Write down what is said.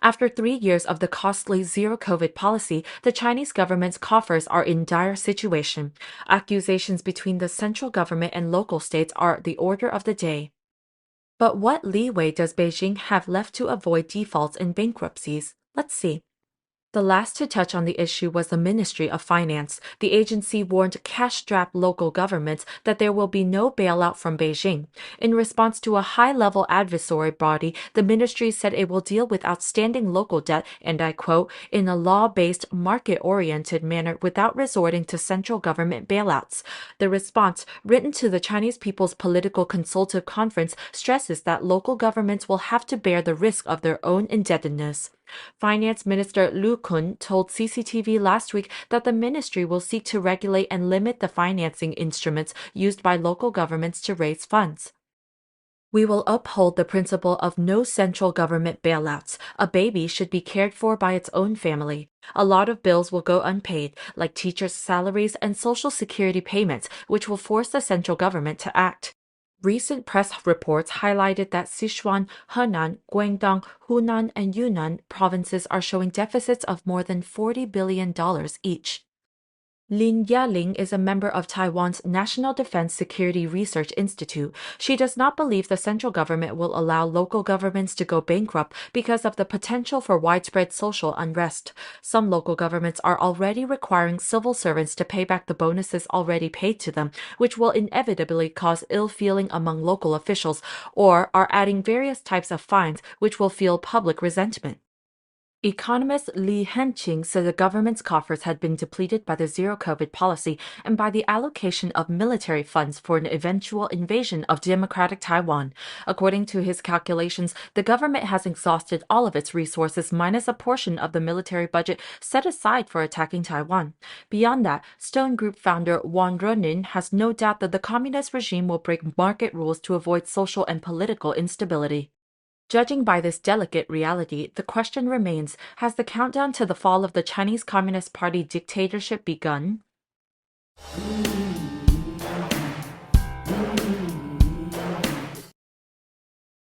After 3 years of the costly zero-COVID policy, the Chinese government's coffers are in dire situation. Accusations between the central government and local states are the order of the day. But what leeway does Beijing have left to avoid defaults and bankruptcies? Let's see. The last to touch on the issue was the Ministry of Finance. The agency warned cash-strapped local governments that there will be no bailout from Beijing. In response to a high-level advisory body, the ministry said it will deal with outstanding local debt, and I quote, in a law-based, market-oriented manner without resorting to central government bailouts. The response, written to the Chinese People's Political Consultative Conference, stresses that local governments will have to bear the risk of their own indebtedness. Finance Minister Lu Kun told CCTV last week that the ministry will seek to regulate and limit the financing instruments used by local governments to raise funds. We will uphold the principle of no central government bailouts. A baby should be cared for by its own family. A lot of bills will go unpaid, like teachers' salaries and social security payments, which will force the central government to act. Recent press reports highlighted that Sichuan, Henan, Guangdong, Hunan, and Yunnan provinces are showing deficits of more than $40 billion each. Lin Yaling is a member of Taiwan's National Defense Security Research Institute. She does not believe the central government will allow local governments to go bankrupt because of the potential for widespread social unrest. Some local governments are already requiring civil servants to pay back the bonuses already paid to them, which will inevitably cause ill feeling among local officials, or are adding various types of fines which will fuel public resentment. Economist Li Henqing said the government's coffers had been depleted by the zero-COVID policy and by the allocation of military funds for an eventual invasion of democratic Taiwan. According to his calculations, the government has exhausted all of its resources minus a portion of the military budget set aside for attacking Taiwan. Beyond that, Stone Group founder Wang Renin has no doubt that the communist regime will break market rules to avoid social and political instability. Judging by this delicate reality, the question remains, has the countdown to the fall of the Chinese Communist Party dictatorship begun?